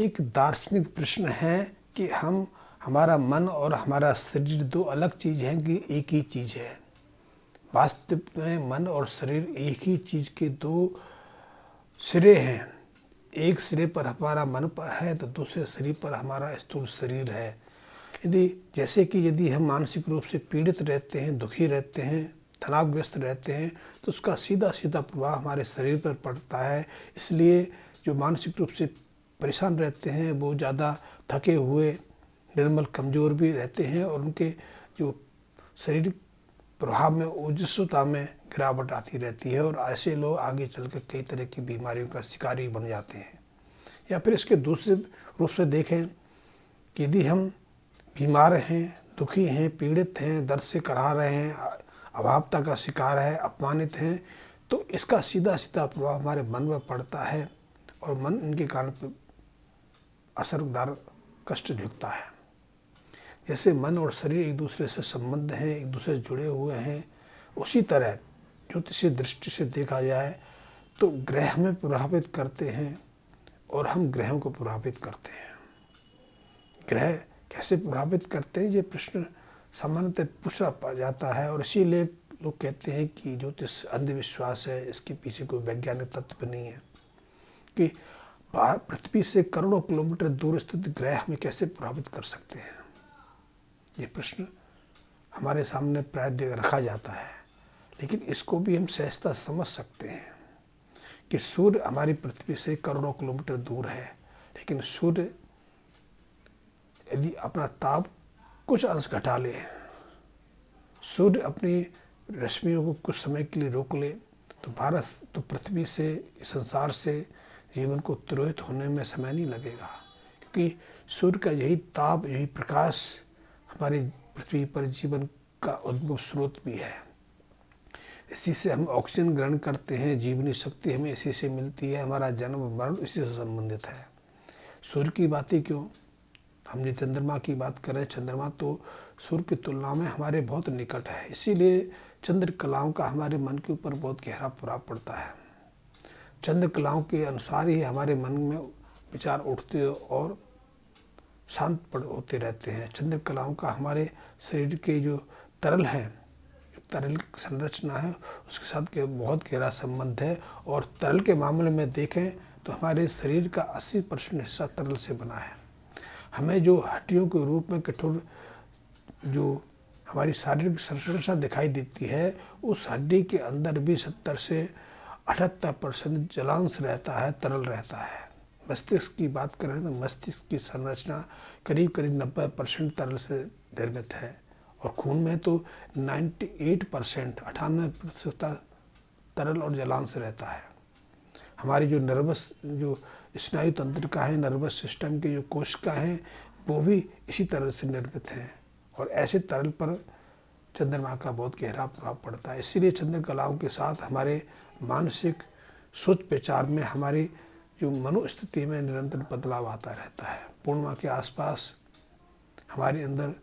एक दार्शनिक प्रश्न है कि हमारा मन और हमारा शरीर दो अलग चीज़ हैं कि एक ही चीज़ है। वास्तव में मन और शरीर एक ही चीज़ के दो सिरे हैं। एक सिरे पर हमारा मन पर है तो दूसरे सिरे पर हमारा स्थूल शरीर है। यदि हम मानसिक रूप से पीड़ित रहते हैं, दुखी रहते हैं, तनावग्रस्त रहते हैं तो उसका सीधा सीधा प्रभाव हमारे शरीर पर पड़ता है। इसलिए जो मानसिक रूप से परेशान रहते हैं वो ज़्यादा थके हुए, निर्मल, कमज़ोर भी रहते हैं और उनके जो शारीरिक प्रभाव में, ओजस्वता में गिरावट आती रहती है और ऐसे लोग आगे चलकर कई तरह की बीमारियों का शिकारी बन जाते हैं। या फिर इसके दूसरे रूप से देखें कि यदि हम बीमार हैं, दुखी हैं, पीड़ित हैं, दर्द से कराह रहे हैं, अभावता का शिकार है, अपमानित हैं, तो इसका सीधा सीधा प्रभाव हमारे मन पर पड़ता है और मन इनके कारण असरदार कष्ट झुकता है। जैसे मन और शरीर एक दूसरे से संबद्ध हैं, एक दूसरे से जुड़े हुए हैं, उसी तरह ज्योतिषीय दृष्टि से देखा जाए तो ग्रह हमें प्रभावित करते हैं और हम ग्रहों को प्रभावित करते हैं। ग्रह कैसे प्रभावित करते हैं ये प्रश्न सामान्यतः पूछा जाता है और इसीलिए लोग कहते हैं कि ज्योतिष अंधविश्वास है, इसके पीछे कोई वैज्ञानिक तत्व नहीं है कि पृथ्वी से करोड़ों किलोमीटर दूर स्थित ग्रह हमें कैसे प्रभावित कर सकते हैं। ये प्रश्न हमारे सामने प्राय रखा जाता है, लेकिन इसको भी हम सहजता समझ सकते हैं कि सूर्य हमारी पृथ्वी से करोड़ों किलोमीटर दूर है, लेकिन सूर्य यदि अपना ताप कुछ अंश घटा ले, सूर्य अपनी रश्मियों को कुछ समय के लिए रोक ले तो पृथ्वी से, संसार से जीवन को तिरोहित होने में समय नहीं लगेगा, क्योंकि सूर्य का यही ताप, यही प्रकाश हमारी पृथ्वी पर जीवन का उद्भव स्रोत भी है। इसी से हम ऑक्सीजन ग्रहण करते हैं, जीवनी शक्ति हमें इसी से मिलती है, हमारा जन्म मरण इसी से संबंधित है। सूर्य की बात ही क्यों, हम जो चंद्रमा की बात करें, चंद्रमा तो सूर्य की तुलना में हमारे बहुत निकट है, इसीलिए चंद्रकलाओं का हमारे मन के ऊपर बहुत गहरा प्रभाव पड़ता है। चंद्रकलाओं के अनुसार ही हमारे मन में विचार उठते और शांत होते रहते हैं। चंद्रकलाओं का हमारे शरीर के जो तरल है, तरल संरचना है, उसके साथ बहुत गहरा संबंध है और तरल के मामले में देखें तो हमारे शरीर का 80% हिस्सा तरल से बना है। हमें जो हड्डियों के रूप में कठोर जो हमारी शारीरिक संरचना दिखाई देती है, उस हड्डी के अंदर भी 70 से 78% जलांश रहता है, तरल रहता है। मस्तिष्क की बात करें तो मस्तिष्क की संरचना करीब 90% तरल से निर्मित है और खून में तो 98% 98% तरल और जलांश रहता है। हमारी जो जो स्नायु तंत्र का है, नर्वस सिस्टम के जो कोशिका हैं, वो भी इसी तरह से निर्मित हैं और ऐसे तरल पर चंद्रमा का बहुत गहरा प्रभाव पड़ता है। इसीलिए चंद्रकलाओं के साथ हमारे मानसिक सोच विचार में, हमारी जो मनोस्थिति में निरंतर बदलाव आता रहता है। पूर्णिमा के आसपास हमारे अंदर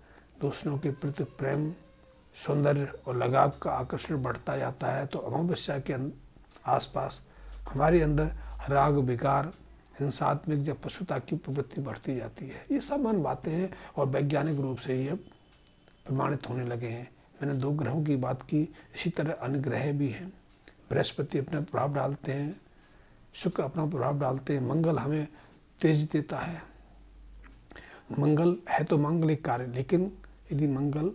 दूसरों के प्रति प्रेम, सौंदर्य और लगाव का आकर्षण बढ़ता जाता है, तो अमावस्या के आसपास हमारे अंदर राग, विकार, हिंसात्मक या पशुता की प्रवृत्ति बढ़ती जाती है। ये सामान्य बातें हैं और वैज्ञानिक रूप से ये प्रमाणित होने लगे हैं। मैंने 2 ग्रहों की बात की, इसी तरह अन्य ग्रह भी हैं। बृहस्पति अपना प्रभाव डालते हैं, शुक्र अपना प्रभाव डालते हैं, मंगल हमें तेज देता है। मंगल है तो मांगलिक कार्य, लेकिन यदि मंगल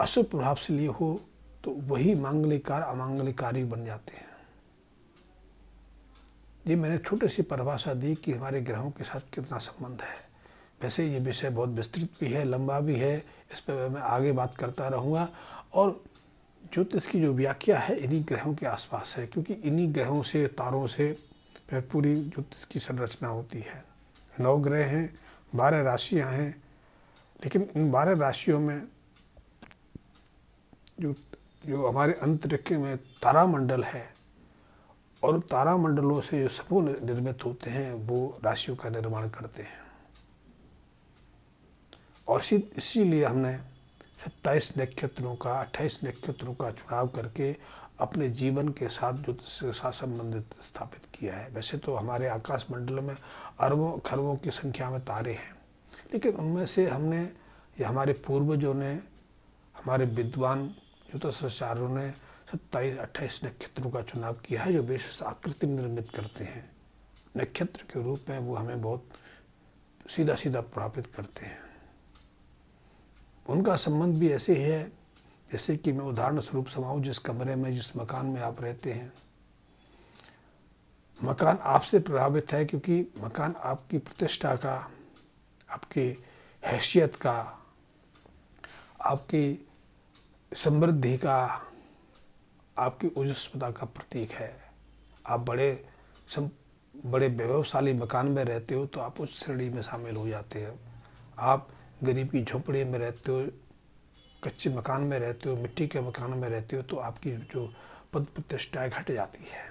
अशुभ प्रभाव से लिए हो तो वही मांगलिक कार्य अमांगलिक कार्य बन जाते हैं। ये मैंने छोटी सी परिभाषा दी कि हमारे ग्रहों के साथ कितना संबंध है। वैसे ये विषय बहुत विस्तृत भी है, लंबा भी है, इस पर मैं आगे बात करता रहूँगा। और ज्योतिष की जो व्याख्या है इन्हीं ग्रहों के आसपास है, क्योंकि इन्हीं ग्रहों से, तारों से फिर पूरी ज्योतिष की संरचना होती है। 9 ग्रह हैं, 12 राशियां हैं, लेकिन इन 12 राशियों में जो हमारे अंतरिक्ष में तारामंडल है और तारामंडलों से जो समूह निर्मित होते हैं वो राशियों का निर्माण करते हैं। और इसीलिए हमने 27 नक्षत्रों का, 28 नक्षत्रों का चुनाव करके अपने जीवन के साथ ज्योतिष के साथ संबंधित स्थापित किया है। वैसे तो हमारे आकाश मंडल में अरबों खरबों की संख्या में तारे हैं, लेकिन उनमें से हमने या हमारे पूर्वजों ने, हमारे विद्वान ज्योतिषाचार्यों ने 27-28 नक्षत्रों का चुनाव किया है जो विशेष आकृति निर्मित करते हैं। नक्षत्र के रूप में वो हमें बहुत सीधा सीधा प्रभावित करते हैं। उनका संबंध भी ऐसे ही है जैसे कि मैं उदाहरण स्वरूप समाऊं, जिस कमरे में, जिस मकान में आप रहते हैं, मकान आपसे प्रभावित है क्योंकि मकान आपकी प्रतिष्ठा का, आपकी हैसियत का, आपकी समृद्धि का, आपकी ओजस्वता का प्रतीक है। आप बड़े वैभवशाली मकान में रहते हो तो आप उस श्रेणी में शामिल हो जाते हैं। आप गरीब की झोपड़ी में रहते हो, कच्चे मकान में रहते हो, मिट्टी के मकान में रहते हो, तो आपकी जो पद प्रतिष्ठा घट जाती है,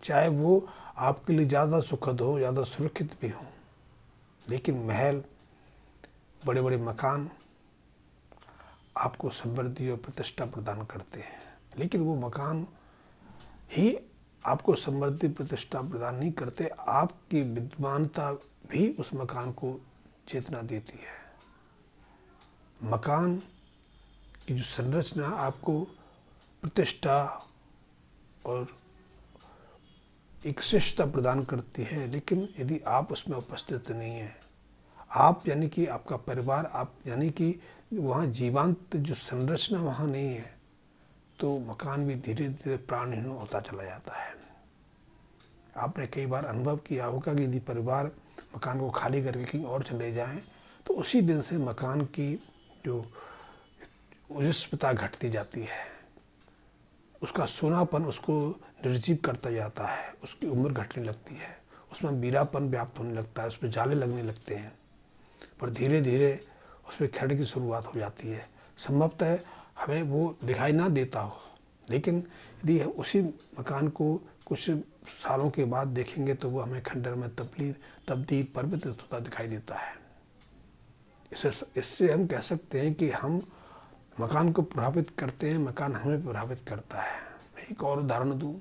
चाहे वो आपके लिए ज़्यादा सुखद हो, ज़्यादा सुरक्षित भी हो। लेकिन महल, बड़े बड़े मकान आपको समृद्धि और प्रतिष्ठा प्रदान करते हैं, लेकिन वो मकान ही आपको समृद्धि प्रतिष्ठा प्रदान नहीं करते, आपकी विद्वानता भी उस मकान को चेतना देती है। मकान की जो संरचना आपको प्रतिष्ठा और एक शिष्टता प्रदान करती है, लेकिन यदि आप उसमें उपस्थित नहीं हैं, आप यानी कि आपका परिवार, आप यानी कि वहाँ जीवांत जो संरचना वहाँ नहीं है, तो मकान भी धीरे धीरे प्राणहीन होता चला जाता है। आपने कई बार अनुभव किया होगा कि यदि परिवार मकान को खाली करके कहीं और चले जाएं, तो उसी दिन से मकान की जो ओजस्वता घटती जाती है, उसका सोनापन उसको निर्जीव करता जाता है, उसकी उम्र घटने लगती है, उसमें बीरापन व्याप्त होने लगता है, उसमें जाले लगने लगते हैं, पर धीरे धीरे उसमें क्षण की शुरुआत हो जाती है। संभवतः हमें वो दिखाई ना देता हो, लेकिन यदि उसी मकान को कुछ सालों के बाद देखेंगे तो वो हमें खंडर में तब्दील परिवर्तित होता दिखाई देता है। इससे हम कह सकते हैं कि हम मकान को प्रभावित करते हैं, मकान हमें प्रभावित करता है। मैं एक और उदाहरण दूं।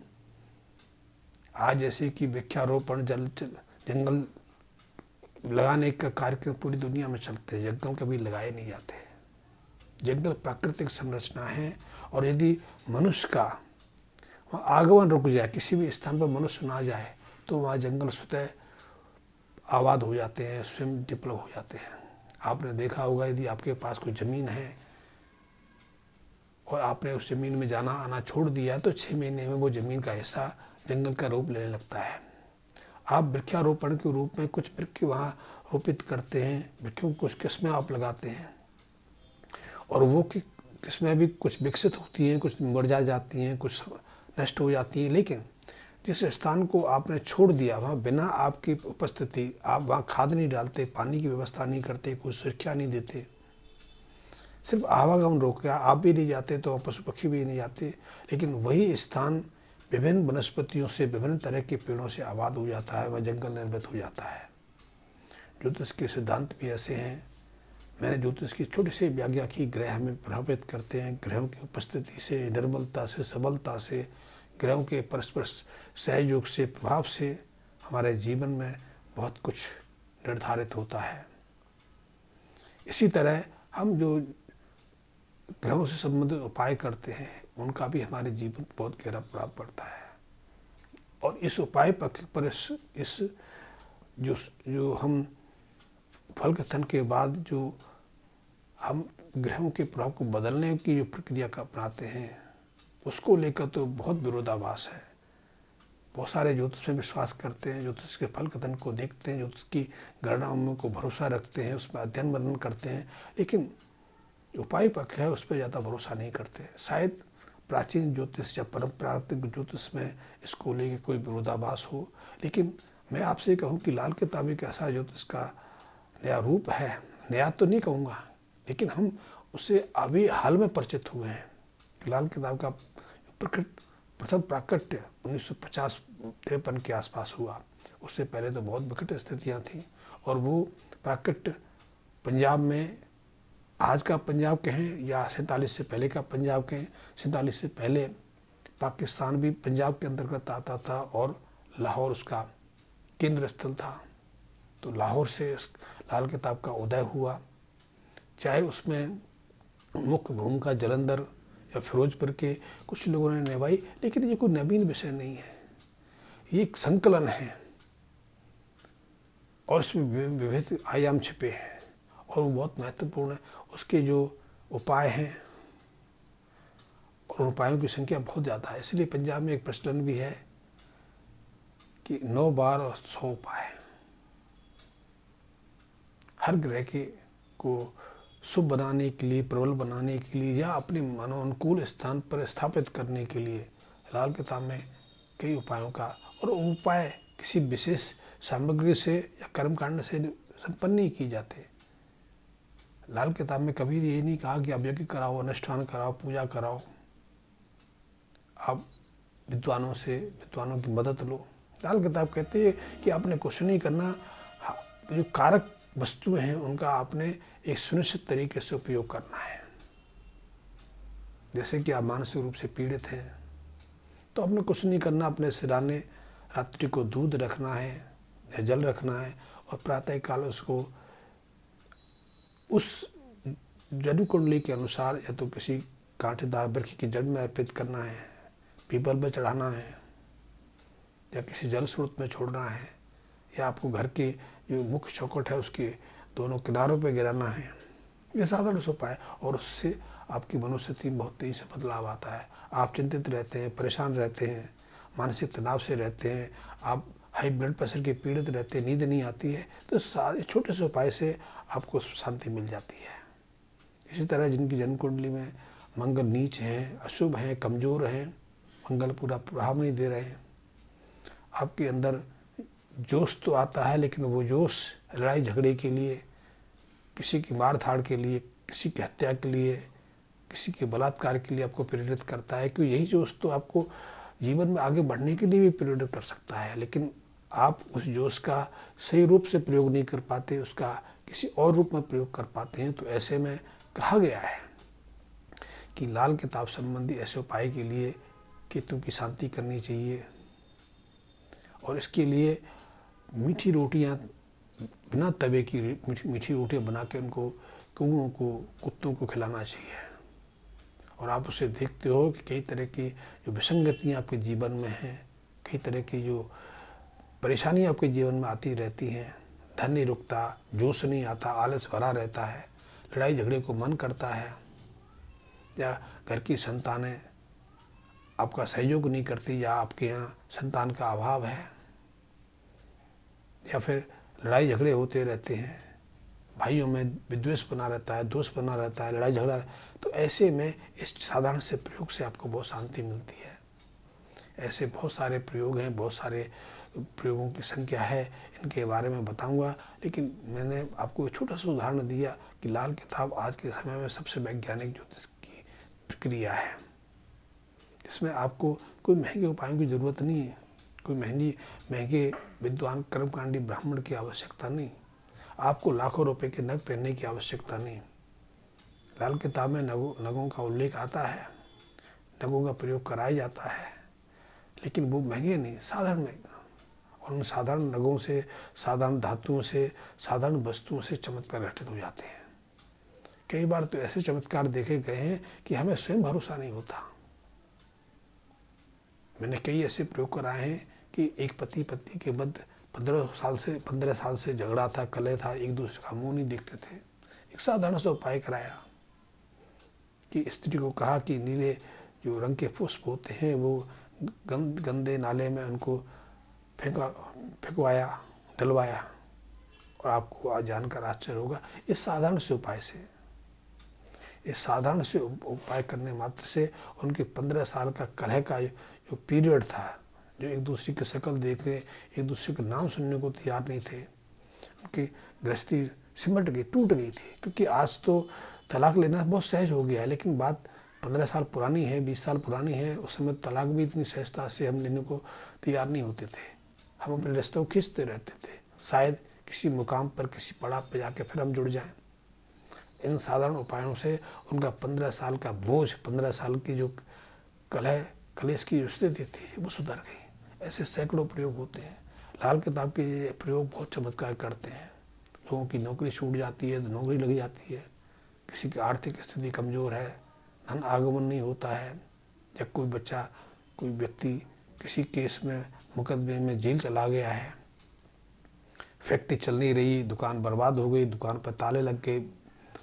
आज जैसे कि वृक्षारोपण, जंगल लगाने का कार्यक्रम पूरी दुनिया में चलते हैं, जंगल कभी लगाए नहीं जाते। जंगल प्राकृतिक संरचना है, और यदि मनुष्य का वहाँ आगमन रुक जाए, किसी भी स्थान पर मनुष्य ना जाए, तो वहाँ जंगल स्वतः आबाद हो जाते हैं, स्वयं डेवलप हो जाते हैं। आपने देखा होगा, यदि आपके पास कोई ज़मीन है और आपने उस ज़मीन में जाना आना छोड़ दिया, तो 6 महीने में वो ज़मीन का हिस्सा जंगल का रूप लेने लगता है। आप वृक्षारोपण के रूप में कुछ वृक्ष वहाँ रोपित करते हैं, वृक्षों को कुछ किस्में आप लगाते हैं, और वो किस्में भी कुछ विकसित होती हैं, कुछ मुरझा जाती हैं, कुछ नष्ट हो जाती हैं। लेकिन जिस स्थान को आपने छोड़ दिया, वहाँ बिना आपकी उपस्थिति, आप वहाँ खाद नहीं डालते, पानी की व्यवस्था नहीं करते, कोई सुरक्षा नहीं देते, सिर्फ आवागमन रोक गया, आप भी नहीं जाते तो पशु पक्षी भी नहीं जाते, लेकिन वही स्थान विभिन्न वनस्पतियों से, विभिन्न तरह के पेड़ों से आबाद हो जाता है, वह जंगल निर्मित हो जाता है। ज्योतिष के सिद्धांत भी ऐसे हैं। मैंने ज्योतिष की छोटी सी व्याख्या की। ग्रह हमें प्रभावित करते हैं, ग्रहों की उपस्थिति से, निर्बलता से, सबलता से, ग्रहों के परस्पर सहयोग से, प्रभाव से हमारे जीवन में बहुत कुछ निर्धारित होता है। इसी तरह हम जो ग्रहों से संबंधित उपाय करते हैं, उनका भी हमारे जीवन पर बहुत गहरा प्रभाव पड़ता है। और इस उपाय पक्ष पर इस जो हम फल कथन के बाद जो हम ग्रहों के प्रभाव को बदलने की जो प्रक्रिया का अपनाते हैं, उसको लेकर तो बहुत विरोधाभास है। बहुत सारे ज्योतिष में विश्वास करते हैं, ज्योतिष के फल कथन को देखते हैं, ज्योतिष की गणनाओं को भरोसा रखते हैं, उसमें अध्ययन वर्णन करते हैं, लेकिन उपाय पक्ष है उस पर ज़्यादा भरोसा नहीं करते। शायद प्राचीन ज्योतिष या परंपरागत ज्योतिष में इसको लेके कोई विरोधाभास हो, लेकिन मैं आपसे कहूँ कि लाल किताब एक ऐसा ज्योतिष का नया रूप है। नया तो नहीं कहूँगा, लेकिन हम उससे अभी हाल में परिचित हुए हैं। लाल किताब का प्रथम प्राकट्य 1950-53 के आसपास हुआ। उससे पहले तो बहुत विकट स्थितियाँ थीं, और वो प्राकट्य पंजाब में, आज का पंजाब कहें या 47 से पहले का पंजाब कहें, 47 से पहले पाकिस्तान भी पंजाब के अंतर्गत आता था और लाहौर उसका केंद्र स्थल था। तो लाहौर से लाल किताब का उदय हुआ, चाहे उसमें मुख्य भूमिका जालंधर या फिरोजपुर के कुछ लोगों ने निभाई, लेकिन ये कोई नवीन विषय नहीं है, ये एक संकलन है और इसमें विविध आयाम छिपे हैं और वो बहुत महत्वपूर्ण है। उसके जो उपाय हैं और उपायों की संख्या बहुत ज़्यादा है। इसलिए पंजाब में एक प्रचलन भी है कि 9 बार और 100 उपाय। हर ग्रह के को शुभ बनाने के लिए, प्रबल बनाने के लिए या अपने मनोनुकूल स्थान पर स्थापित करने के लिए लाल किताब में कई उपायों का, और उपाय किसी विशेष सामग्री से या कर्मकांड से संपन्न नहीं किए जाते। लाल किताब में कभी ये नहीं कहा कि आप यज्ञ कराओ, अनुष्ठान कराओ, पूजा कराओ, आप विद्वानों की मदद लो। लाल किताब कहते हैं कि आपने कुछ नहीं करना, जो कारक वस्तुएं हैं उनका आपने एक सुनिश्चित तरीके से उपयोग करना है। जैसे कि आप मानसिक रूप से पीड़ित हैं तो आपने कुछ नहीं करना, अपने सिराने रात्रि को दूध रखना है या जल रखना है और प्रातः काल उसको उस जड़ कुंडली के अनुसार या तो किसी कांटेदार वृक्ष की जड़ में अर्पित करना है, पीपल में चढ़ाना है या किसी जल स्रोत में छोड़ना है, या आपको घर के जो मुख्य चौखट है उसके दोनों किनारों पे गिराना है। ये साधारण उपाय, और उससे आपकी मनोस्थिति में बहुत तेजी से बदलाव आता है। आप चिंतित रहते हैं, परेशान रहते हैं, मानसिक तनाव से रहते हैं, आप हाई ब्लड प्रेशर के पीड़ित रहते हैं, नींद नहीं आती है, तो छोटे से उपाय से आपको शांति मिल जाती है। इसी तरह जिनकी जन्म कुंडली में मंगल नीच हैं, अशुभ हैं, कमज़ोर हैं, मंगल पूरा प्रभाव नहीं दे रहे हैं, आपके अंदर जोश तो आता है लेकिन वो जोश लड़ाई झगड़े के लिए, किसी की मार धाड़ के लिए, किसी की हत्या के लिए, किसी के बलात्कार के लिए आपको प्रेरित करता है। क्योंकि यही जोश तो आपको जीवन में आगे बढ़ने के लिए भी प्रेरित कर सकता है, लेकिन आप उस जोश का सही रूप से प्रयोग नहीं कर पाते, उसका किसी और रूप में प्रयोग कर पाते हैं। तो ऐसे में कहा गया है कि लाल किताब संबंधी ऐसे उपाय के लिए केतु की शांति करनी चाहिए, और इसके लिए मीठी रोटियां, बिना तवे की मीठी रोटियां बना के उनको कौओं को, कुत्तों को खिलाना चाहिए। और आप उसे देखते हो कि कई तरह की जो विसंगतियाँ आपके जीवन में हैं, कई तरह की जो परेशानियाँ आपके जीवन में आती रहती हैं, धन नहीं रुकता, जोश नहीं आता, आलस भरा रहता है, लड़ाई झगड़े को मन करता है, या घर की संतानें आपका सहयोग नहीं करती, या आपके यहाँ संतान का अभाव है, या फिर लड़ाई झगड़े होते रहते हैं, भाइयों में विद्वेष बना रहता है, दोष बना रहता है, लड़ाई झगड़ा, तो ऐसे में इस साधारण से प्रयोग से आपको बहुत शांति मिलती है। ऐसे बहुत सारे प्रयोग हैं, बहुत सारे प्रयोगों की संख्या है, इनके बारे में बताऊंगा, लेकिन मैंने आपको एक छोटा सा उदाहरण दिया कि लाल किताब आज के समय में सबसे वैज्ञानिक ज्योतिष की प्रक्रिया है। इसमें आपको कोई महंगे उपायों की ज़रूरत नहीं है, कोई महंगे विद्वान कर्मकांडी ब्राह्मण की आवश्यकता नहीं, आपको लाखों रुपए के नग पहनने की आवश्यकता नहीं। लाल किताब में नगों का उल्लेख आता है, नगों का प्रयोग कराया जाता है, लेकिन वो महंगे नहीं, साधारण में, और उन साधारण नगों से, साधारण धातुओं से, साधारण वस्तुओं से चमत्कार घटित हो जाते हैं। कई बार तो ऐसे चमत्कार देखे गए हैं कि हमें स्वयं भरोसा नहीं होता। मैंने कई ऐसे प्रयोग कराए हैं कि एक पति पत्नी के मध्य 15 साल से झगड़ा था, कलह था, एक दूसरे का मुंह नहीं देखते थे। एक साधारण सा उपाय कराया कि स्त्री को कहा कि नीले जो रंग के पुष्प होते हैं वो गंदे नाले में उनको फेंकवाया, डलवाया, और आपको आज जानकर आश्चर्य होगा, इस साधारण से उपाय से, इस साधारण से उपाय करने मात्र से उनके 15 साल का कलह का जो पीरियड था, जो एक दूसरे की शक्ल देख के एक दूसरे का नाम सुनने को तैयार नहीं थे, उनकी गृहस्थी सिमट गई, टूट गई थी। क्योंकि आज तो तलाक लेना बहुत सहज हो गया है, लेकिन बात 15 साल पुरानी है, 20 साल पुरानी है। उस समय तलाक भी इतनी सहजता से हम लेने को तैयार नहीं होते थे, हम अपने रिश्तों को खींचते रहते थे, शायद किसी मुकाम पर, किसी पड़ाव पर जाके फिर हम जुड़ जाएं। इन साधारण उपायों से उनका 15 साल का बोझ, 15 साल की जो कलह कलेश की जो स्थिति थी वो सुधर गई। ऐसे सैकड़ों प्रयोग होते हैं। लाल किताब के ये प्रयोग बहुत चमत्कार करते हैं। लोगों की नौकरी छूट जाती है तो नौकरी लग जाती है, किसी की आर्थिक स्थिति कमज़ोर है, धन आगमन नहीं होता है, या कोई बच्चा, कोई व्यक्ति किसी केस में, मुकदमे में जेल चला गया है, फैक्ट्री चल नहीं रही, दुकान बर्बाद हो गई, दुकान पर ताले लग गए,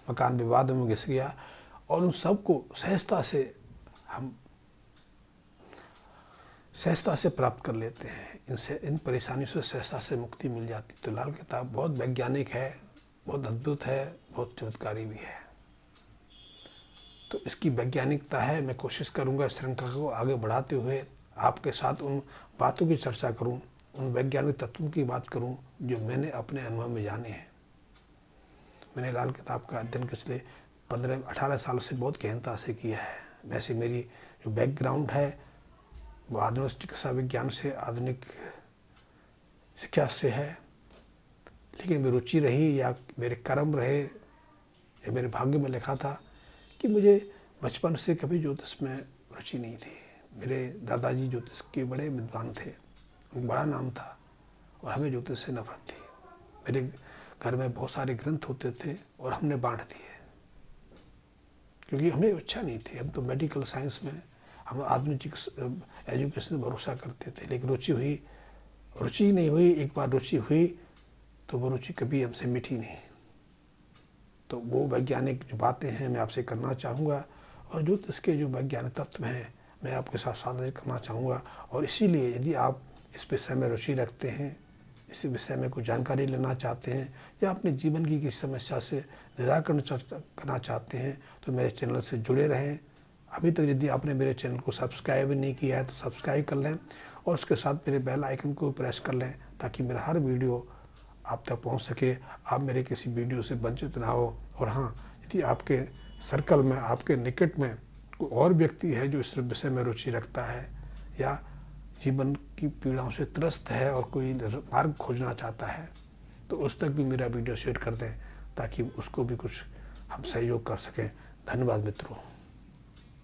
मकान विवाद में घिस गया, और उन सबको सहजता से हम सहजता से प्राप्त कर लेते हैं। इन परेशानियों से सहजता से मुक्ति मिल जाती। तो लाल किताब बहुत वैज्ञानिक है, बहुत अद्भुत है, बहुत चमत्कारी भी है। तो इसकी वैज्ञानिकता है। मैं कोशिश करूंगा इस श्रृंखला को आगे बढ़ाते हुए आपके साथ उन बातों की चर्चा करूं, उन वैज्ञानिक तत्वों की बात करूं जो मैंने अपने अनुभव में जाने हैं। मैंने लाल किताब का अध्ययन पिछले 15-18 साल से बहुत गहनता से किया है। वैसे मेरी जो बैकग्राउंड है वो आधुनिक चिकित्सा विज्ञान से, आधुनिक शिक्षा से है, लेकिन मेरी रुचि रही या मेरे कर्म रहे या मेरे भाग्य में लिखा था कि मुझे बचपन से कभी ज्योतिष में रुचि नहीं थी। मेरे दादाजी ज्योतिष के बड़े विद्वान थे, उनका बड़ा नाम था, और हमें ज्योतिष से नफरत थी। मेरे घर में बहुत सारे ग्रंथ होते थे और हमने बांट दिए, क्योंकि हमें इच्छा नहीं थी। हम तो मेडिकल साइंस में, हम आधुनिक एजुकेशन में भरोसा करते थे, लेकिन रुचि नहीं हुई। एक बार रुचि हुई तो वो रुचि कभी हमसे मिटी नहीं। तो वो वैज्ञानिक जो बातें हैं मैं आपसे करना चाहूँगा, और जो इसके जो वैज्ञानिक तत्व हैं मैं आपके साथ साझा करना चाहूँगा। और इसीलिए यदि आप इस विषय में रुचि रखते हैं, इस विषय में कुछ जानकारी लेना चाहते हैं, या अपने जीवन की किसी समस्या से निराकरण करना चाहते हैं, तो मेरे चैनल से जुड़े रहें। अभी तक यदि आपने मेरे चैनल को सब्सक्राइब नहीं किया है तो सब्सक्राइब कर लें, और उसके साथ मेरे बेल आइकन को प्रेस कर लें, ताकि मेरा हर वीडियो आप तक पहुंच सके, आप मेरे किसी वीडियो से वंचित ना हो। और हाँ, यदि आपके सर्कल में, आपके निकट में कोई और व्यक्ति है जो इस विषय में रुचि रखता है या जीवन की पीड़ाओं से त्रस्त है और कोई मार्ग खोजना चाहता है, तो उस तक भी मेरा वीडियो शेयर कर दें, ताकि उसको भी कुछ हम सहयोग कर सकें। धन्यवाद मित्रों।